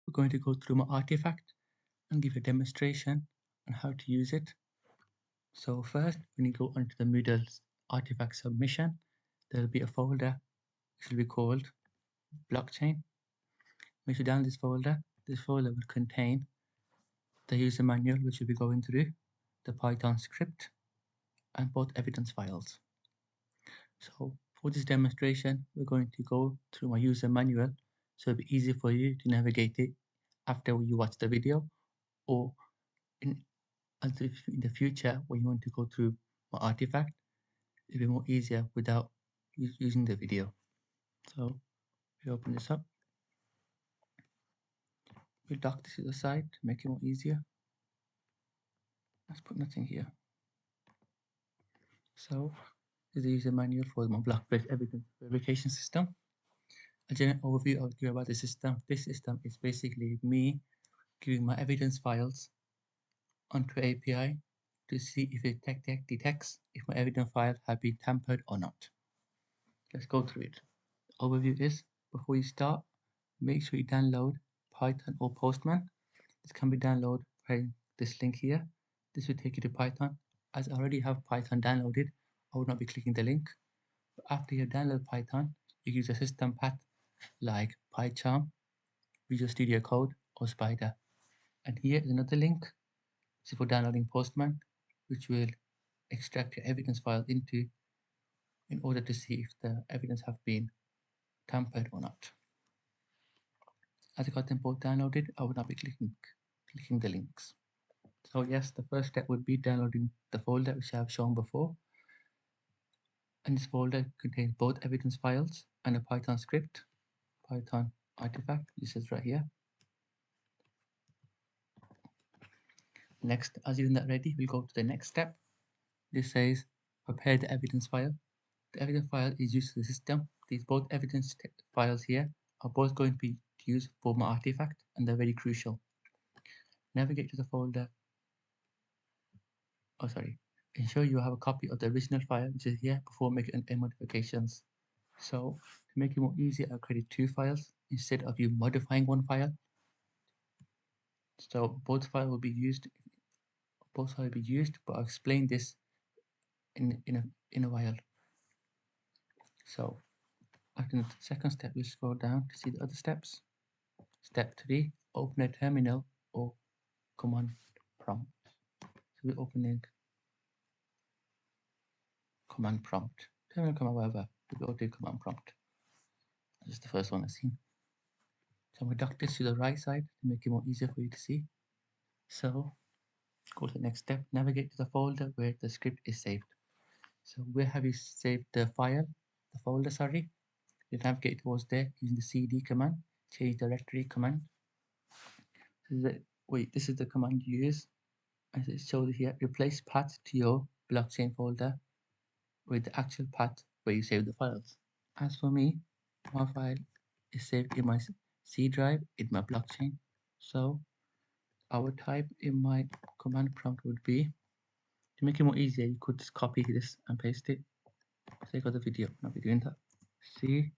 we're going to go through my artifact and give a demonstration on how to use it. So first, when you go onto the Moodle's artifact submission, there'll be a folder which will be called blockchain. Make sure down this folder. This folder will contain the user manual, which we'll be going through, the Python script, and both evidence files. So for this demonstration, we're going to go through my user manual, so it'll be easy for you to navigate it after you watch the video, or in the future when you want to go through my artifact, it'll be more easier without using the video. So we open this up. We'll dock this to the side to make it more easier. Let's put nothing here. So this is the user manual for my block-based evidence verification system. A general overview I'll give about the system. This system is basically me giving my evidence files onto API to see if it detects if my evidence file have been tampered or not. Let's go through it. Overview is, before you start, make sure you download Python or Postman. This can be downloaded by this link here. This will take you to Python. As I already have Python downloaded, I will not be clicking the link. But after you download Python, you use a system path like PyCharm, Visual Studio Code, or Spider. And here is another link. This is for downloading Postman, which will extract your evidence file into in order to see if the evidence have been tampered or not. As I got them both downloaded, I will not be clicking the links. So yes, the first step would be downloading the folder which I have shown before. And this folder contains both evidence files and a Python script, Python artifact. This is right here. Next, as you're that ready, we'll go to the next step. This says prepare the evidence file. The evidence file is used to the system. These both evidence files here are both going to be used for my artifact, and they're very crucial. Navigate to the folder. Ensure you have a copy of the original file, which is here, before making any modifications. So to make it more easy, I'll create two files instead of you modifying one file. So both files will be used. Both files will be used, but I'll explain this in a while. So after the second step, we scroll down to see the other steps. Step 3, open a terminal or command prompt. So we're opening command prompt. Terminal command, whatever. We go to command prompt. This is the first one I've seen. So I'm going to dock this to the right side to make it more easier for you to see. So go to the next step, navigate to the folder where the script is saved. So where have you saved the folder, sorry. You navigate towards there using the cd command, change directory command. This is the command you use. As it shows here, replace path to your blockchain folder with the actual path where you save the files. As for me, my file is saved in my C drive in my blockchain. So I would type in my command prompt would be, to make it more easier, you could just copy this and paste it. Sake of the video, I'll be doing that. C,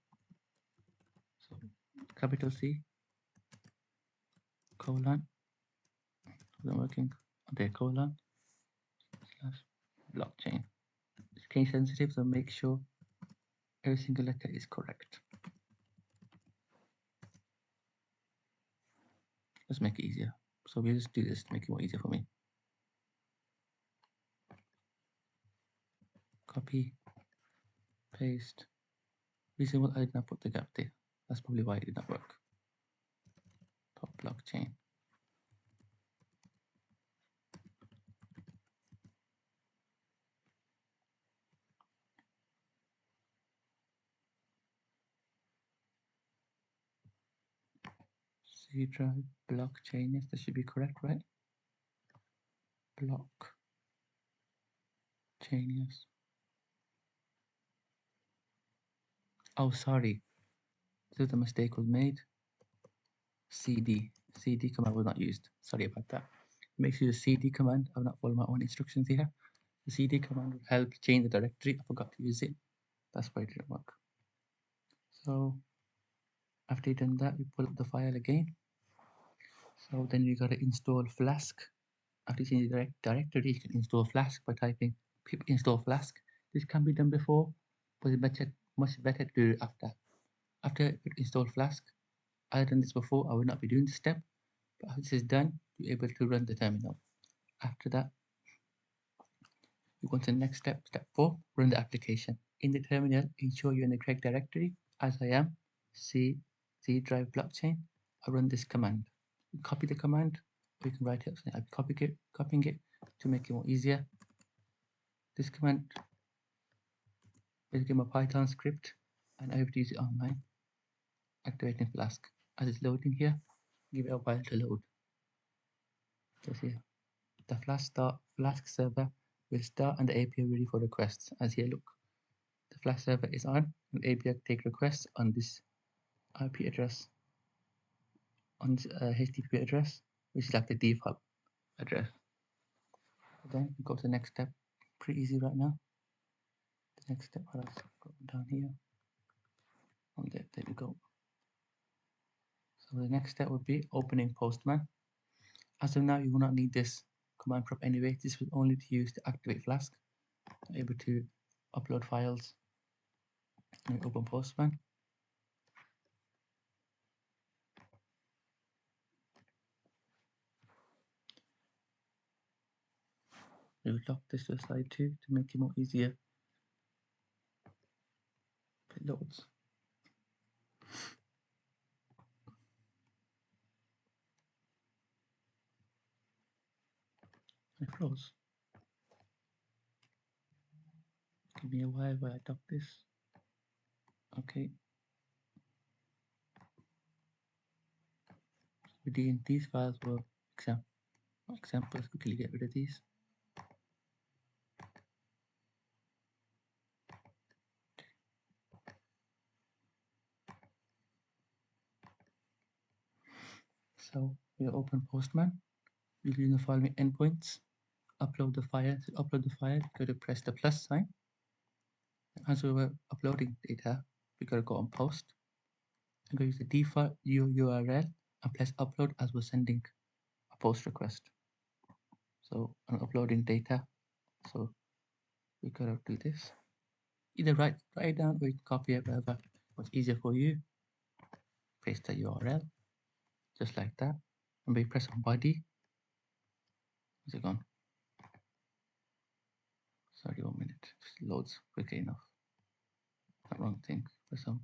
so capital C, colon, isn't working. Okay, colon, slash blockchain. It's case sensitive, so make sure every single letter is correct. Let's make it easier. So we'll just do this to make it more easier for me. Copy, paste. Reason why I did not put the gap there. That's probably why it did not work. Top blockchain. C drive blockchain. Yes, that should be correct, right? Blockchain, yes. Oh, sorry. This is the mistake was made. CD command was not used. Sorry about that. Make sure the CD command. I've not followed my own instructions here. The CD command will help change the directory. I forgot to use it. That's why it didn't work. So after you've done that, we pull up the file again. So then you gotta install Flask. After you change the directory, you can install Flask by typing pip install Flask. This can be done before, but it's much better to do it after. After you install Flask, I've done this before, I would not be doing this step, but after this is done, you're able to run the terminal. After that, you go to the next step, step 4, run the application. In the terminal, ensure you're in the correct directory, as I am, C drive blockchain. I run this command. You copy the command, or you can write it, I'm copying it to make it more easier. This command is give a Python script, and I have to use it online. Activating Flask. As it's loading here, give it a while to load. Just here. The Flask server will start and the API ready for requests. As here, look, the Flask server is on, and API take requests on this IP address, on this HTTP address, which is like the default address. Then we go to the next step. Pretty easy right now. The next step, what else? Go down here. There we go. So the next step would be opening Postman. As of now, you will not need this command prompt anyway. This was only to use to activate Flask. I'm able to upload files and open Postman. We will lock this to the side too to make it more easier. It loads. It froze. Give me a while while I dock this. Okay. These files were examples. Quickly get rid of these. So we open Postman. We'll use the following endpoints. Upload the file. To upload the file, go to press the plus sign. As we were uploading data, we gotta go on post. I'm going to use the default URL and press upload as we're sending a post request. So I'm uploading data. So we gotta do this. Either write it down or you can copy it, whatever what's easier for you. Paste the URL, just like that. And we press on body. Is it gone? Sorry, 1 minute. Just loads quickly enough. Not wrong thing. Press on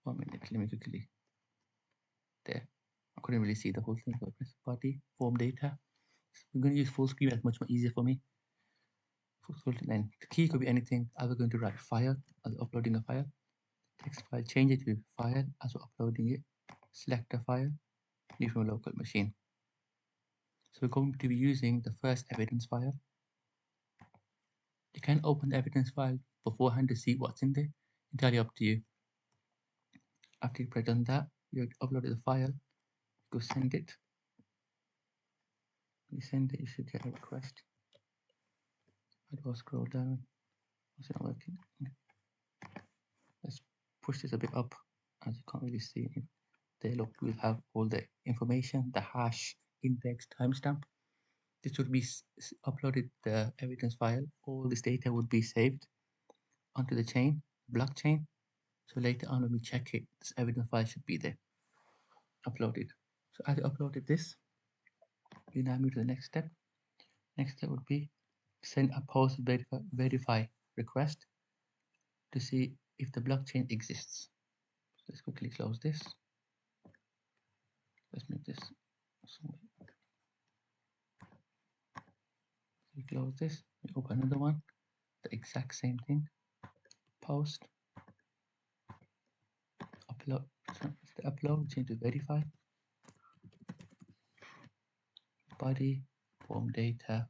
1 minute. Let me quickly. There. I couldn't really see the whole thing. So press body, form data. I'm going to use full screen. That's much more easier for me. Full screen. And the key could be anything. Either going to write file as uploading a file. Text file. Change it to file as we're uploading it. Select a file. Leave from a local machine. So we're going to be using the first evidence file. You can open the evidence file beforehand to see what's in there. Entirely up to you. After you've done that, you uploaded the file. Go send it. You send it, you should get a request. How do I scroll down? Is it not working? Let's push this a bit up, as you can't really see it. There, look, we'll have all the information, the hash, index, timestamp. This would be uploaded the evidence file. All this data would be saved onto the chain, blockchain. So later on when we check it, this evidence file should be there, uploaded. So as you uploaded this, we now move to the next step. Next step would be send a post verify request to see if the blockchain exists. So let's quickly close this. Let's make this. We close this. We open another one. The exact same thing. Post. Upload. The upload. Change to verify. Body. Form data.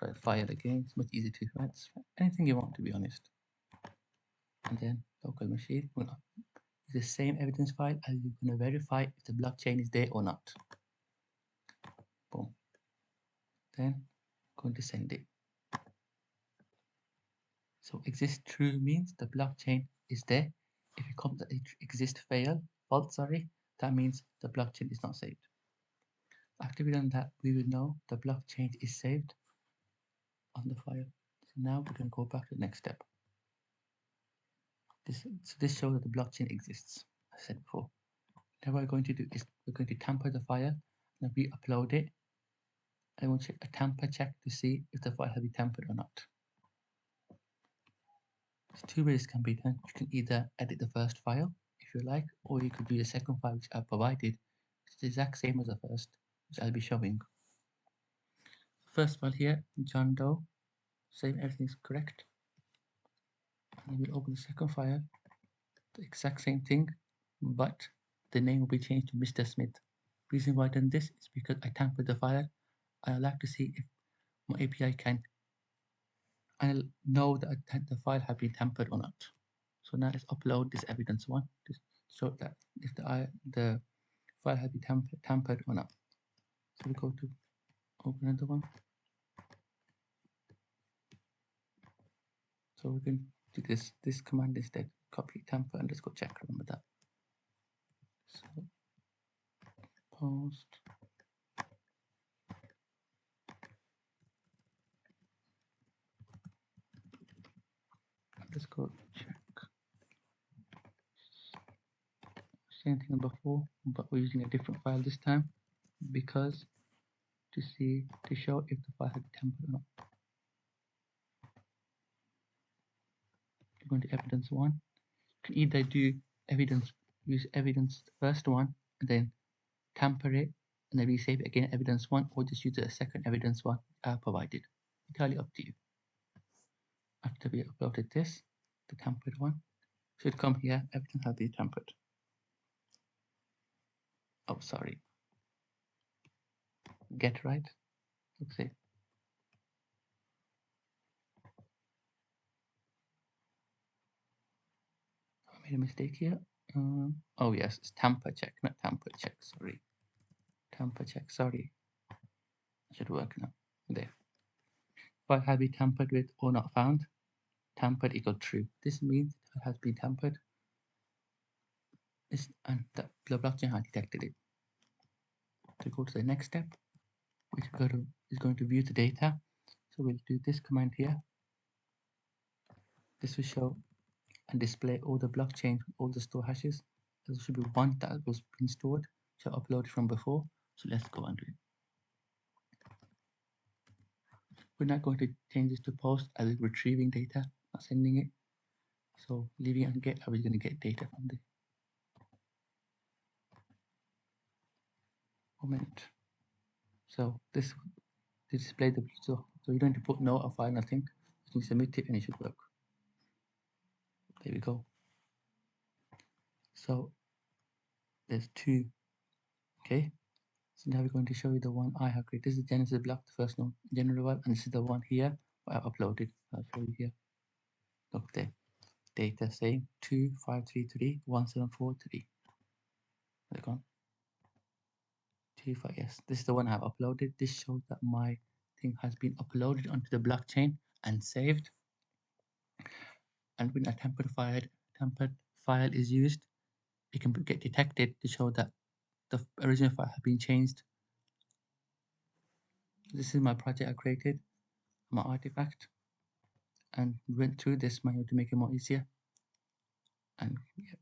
Write file again. It's much easier to write anything you want, to be honest. And then local machine. We're gonna use the same evidence file and you're going to verify if the blockchain is there or not. Boom. Then going to send it. So exist true means the blockchain is there. If it comes exist false, sorry, that means the blockchain is not saved. After we've done that, we will know the blockchain is saved on the file. So now we're going to go back to the next step. This shows that the blockchain exists, as I said before. Now what we're going to do is we're going to tamper the file and re-upload it. I want to check a tamper check to see if the file has been tampered or not. There's two ways it can be done. You can either edit the first file if you like, or you could do the second file which I provided. It's the exact same as the first, which I'll be showing. First file here, John Doe, same, everything is correct. And we'll open the second file, the exact same thing, but the name will be changed to Mr. Smith. Reason why I've done this is because I tampered the file. I like to see if my API can know that the file has been tampered or not. So now let's upload this evidence one to show that if the file has been tampered or not. So we go to open another one. So we can do this command instead, copy tamper underscore check. Remember that. So post underscore check. Same thing as before, but we're using a different file this time because to show if the file has been tampered or not. We're going to evidence one. You can either do use evidence the first one and then tamper it and then resave it again evidence one, or just use the second evidence one provided. Entirely up to you. After we uploaded this, the tampered one should come here. Everything has been tampered. Oh, sorry. Get right. Okay. I made a mistake here. Oh yes, it's tamper check, not tamper check. Sorry. Tamper check. Sorry. Should work now. There. File has been tampered with or not found. Tampered equal true. This means it has been tampered. And the blockchain has detected it. To go to the next step, which is going to view the data. So we'll do this command here. This will show and display all the blockchain, all the store hashes. There should be one that was being stored, which I uploaded from before. So let's go and do it. We're not going to change this to post as it's retrieving data, not sending it. So leaving it on get, are we going to get data from the moment? So this display the so you don't need to put no or file nothing. You can submit it and it should work. There we go. So there's two. Okay. So now we're going to show you the one I have created. This is Genesis block, the first node, general one, and this is the one here I uploaded. I'll show you here. Look there. Data same 25331743. Click on 25. Yes, this is the one I've uploaded. This shows that my thing has been uploaded onto the blockchain and saved. And when a tampered file is used, it can get detected to show that the original file has been changed. This is my project I created, my artifact, and went through this manual to make it more easier. And yeah,